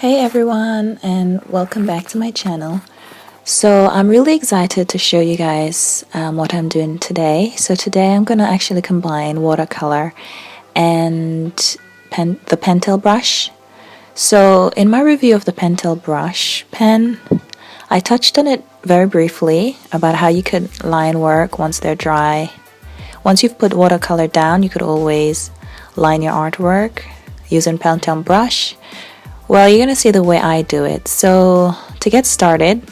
Hey everyone, and welcome back to my channel. So I'm really excited to show you guys what I'm doing today. So today I'm gonna actually combine watercolor and the pentel brush. So in my review of the pentel brush pen, I touched on it very briefly about how you could line work once they're dry. Once you've put watercolor down, you could always line your artwork using pentel brush. Well, you're gonna see the way I do it. So to get started,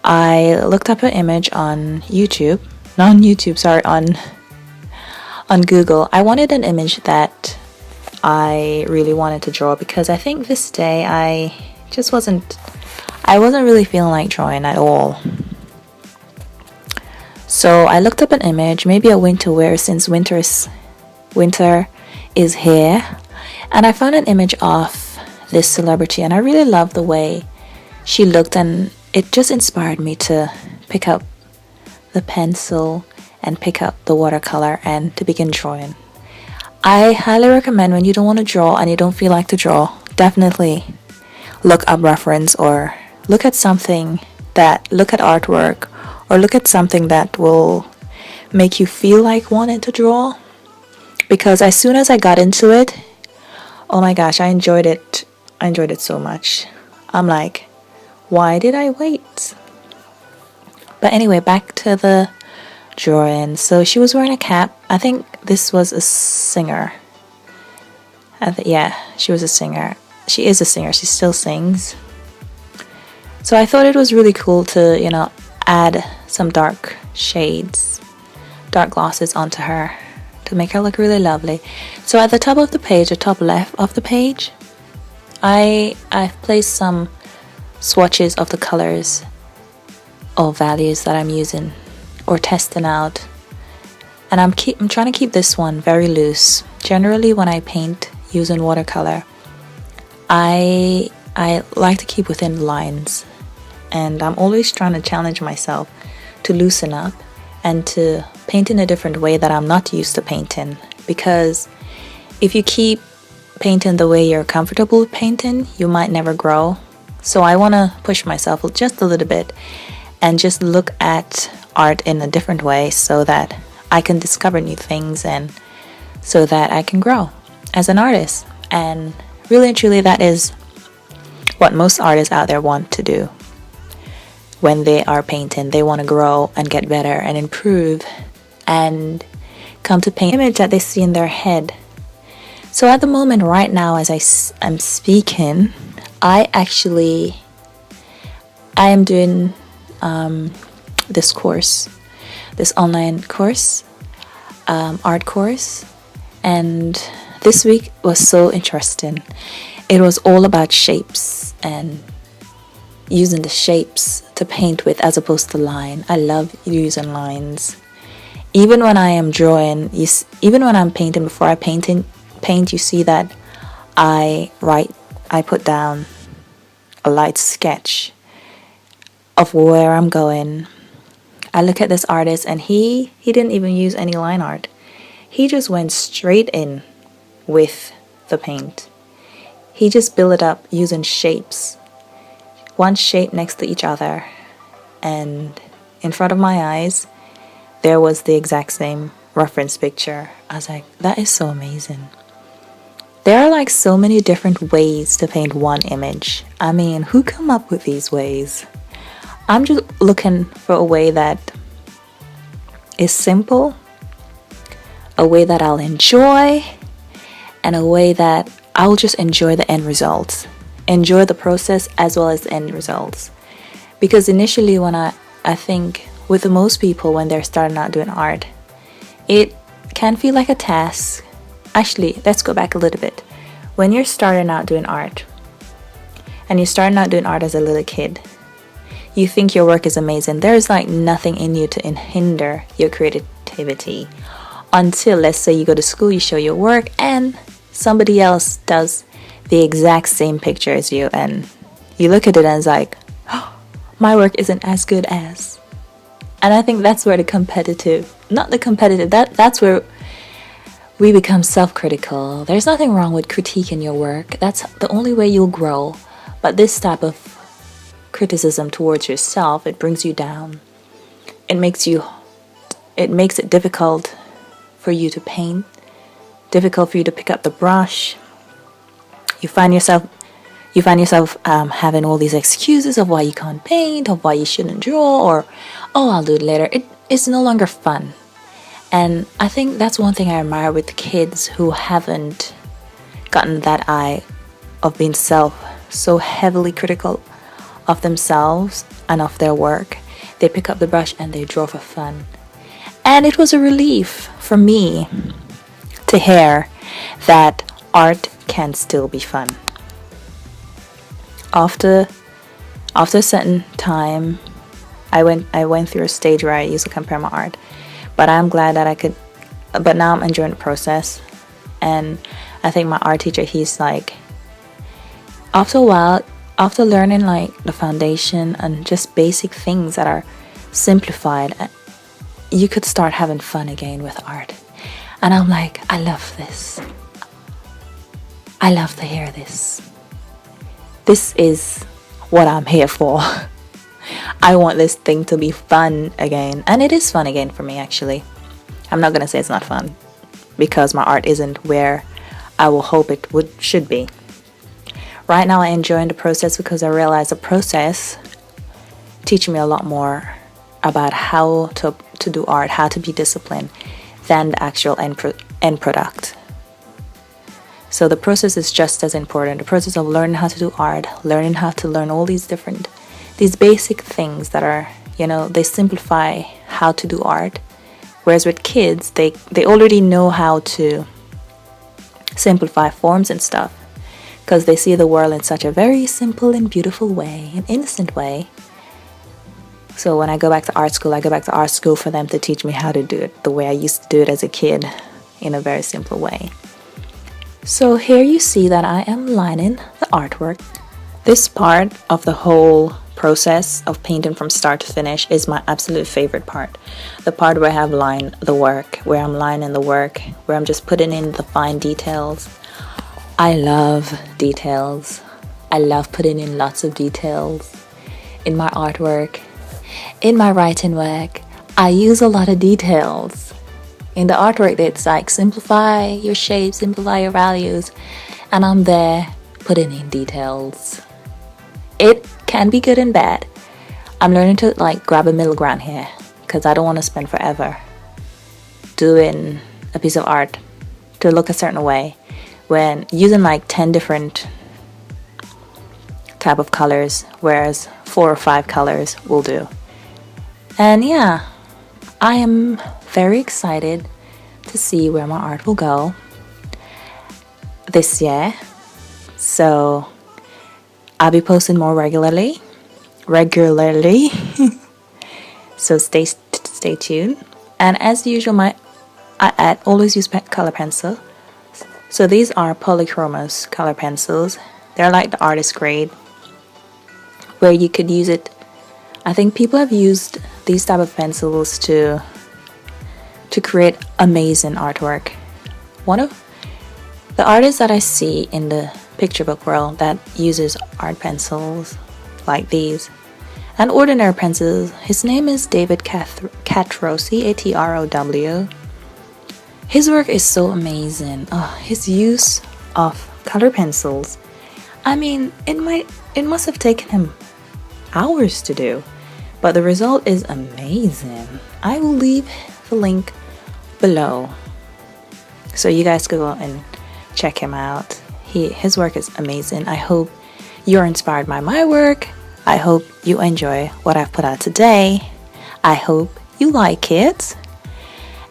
I looked up an image on YouTube, not on YouTube, sorry, on Google. I wanted an image that I really wanted to draw because I think this day I wasn't really feeling like drawing at all. So I looked up an image, maybe a winter wear since winter is here, and I found an image of this celebrity, and I really loved the way she looked, and it just inspired me to pick up the pencil and pick up the watercolor and to begin drawing. I highly recommend when you don't want to draw and you don't feel like to draw, definitely look up reference or look at artwork or look at something that will make you feel like wanting to draw, because as soon as I got into it, oh my gosh, I enjoyed it so much. I'm like, why did I wait? But anyway, back to the drawing. So she was wearing a cap. I think this was a singer. Yeah, she was a singer. She is a singer. She still sings. So I thought it was really cool to, add some dark shades, dark glosses onto her to make her look really lovely. So at the top of the page, the top left of the page, I've placed some swatches of the colors or values that I'm using or testing out, and I'm trying to keep this one very loose. Generally, when I paint using watercolor, I like to keep within lines, and I'm always trying to challenge myself to loosen up and to paint in a different way that I'm not used to painting, because if you keep painting the way you're comfortable with painting, you might never grow. So I want to push myself just a little bit and just look at art in a different way so that I can discover new things and so that I can grow as an artist. And really and truly, that is what most artists out there want to do. When they are painting, they want to grow and get better and improve and come to paint an image that they see in their head. So at the moment, right now, as I'm speaking, I am doing this online course, art course, and this week was so interesting. It was all about shapes and using the shapes to paint with as opposed to line. I love using lines. Even when I am drawing, even when I'm painting, before I paint, you see that I put down a light sketch of where I'm going. I look at this artist, and he didn't even use any line art. He just went straight in with the paint. He just built it up using shapes, one shape next to each other, and in front of my eyes there was the exact same reference picture. I was like, that is so amazing. There are like so many different ways to paint one image. I mean, who come up with these ways? I'm just looking for a way that is simple, a way that I'll enjoy, and a way that I'll just enjoy the end results. Enjoy the process as well as the end results. Because initially, when I think with most people when they're starting out doing art, it can feel like a task. Actually, let's go back a little bit. When you're starting out doing art, and you're starting out doing art as a little kid, you think your work is amazing. There's like nothing in you to hinder your creativity until, let's say, you go to school, you show your work, and somebody else does the exact same picture as you, and you look at it and it's like, oh, my work isn't as good as. And I think that's where that's where we become self-critical. There's nothing wrong with critiquing your work. That's the only way you'll grow. But this type of criticism towards yourself, it brings you down. It makes it difficult for you to paint, difficult for you to pick up the brush. You find yourself having all these excuses of why you can't paint, of why you shouldn't draw, or oh, I'll do it later. It's no longer fun. And I think that's one thing I admire with kids who haven't gotten that eye of being so heavily critical of themselves and of their work. They pick up the brush and they draw for fun. And it was a relief for me to hear that art can still be fun. After a certain time, I went through a stage where I used to compare my art. But I'm glad that I could, but now I'm enjoying the process. And I think my art teacher, he's like, after a while, after learning like the foundation and just basic things that are simplified, you could start having fun again with art. And I'm like, I love this. I love to hear this. This is what I'm here for. I want this thing to be fun again. And it is fun again for me, actually. I'm not going to say it's not fun, because my art isn't where I will hope it should be. Right now, I'm enjoying the process because I realize the process teaches me a lot more about how to do art, how to be disciplined, than the actual end product. So the process is just as important. The process of learning how to do art, learning how to learn all these basic things that are, they simplify how to do art. Whereas with kids, they already know how to simplify forms and stuff, because they see the world in such a very simple and beautiful way, an innocent way. So when I go back to art school, for them to teach me how to do it the way I used to do it as a kid, in a very simple way. So here you see that I am lining the artwork. This part of the whole process of painting from start to finish is my absolute favorite part. The part where I have lined the work, where I'm lining the work, where I'm just putting in the fine details. I love details. I love putting in lots of details in my artwork. In my writing work, I use a lot of details. In the artwork, it's like simplify your shapes, simplify your values, and I'm there putting in details. It can be good and bad. I'm learning to grab a middle ground here, because I don't want to spend forever doing a piece of art to look a certain way when using 10 different type of colors, whereas 4 or 5 colors will do. And yeah, I am very excited to see where my art will go this year. So I'll be posting more regularly. So stay tuned. And as usual, I always use color pencil. So these are polychromos color pencils. They're like the artist grade, where you could use it. I think people have used these type of pencils to create amazing artwork. One of the artists that I see in the picture book world that uses art pencils like these and ordinary pencils, his name is David Catrow, Catrow. His work is so amazing. His use of color pencils, I mean, it must have taken him hours to do, but the result is amazing. I will leave the link below so you guys can go and check him out. His work is amazing. I hope you're inspired by my work. I hope you enjoy what I've put out today. I hope you like it.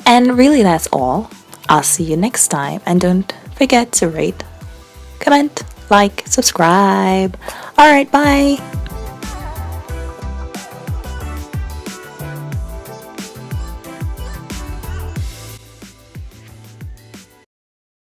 And really, that's all. I'll see you next time. And don't forget to rate, comment, like, subscribe. Alright, bye.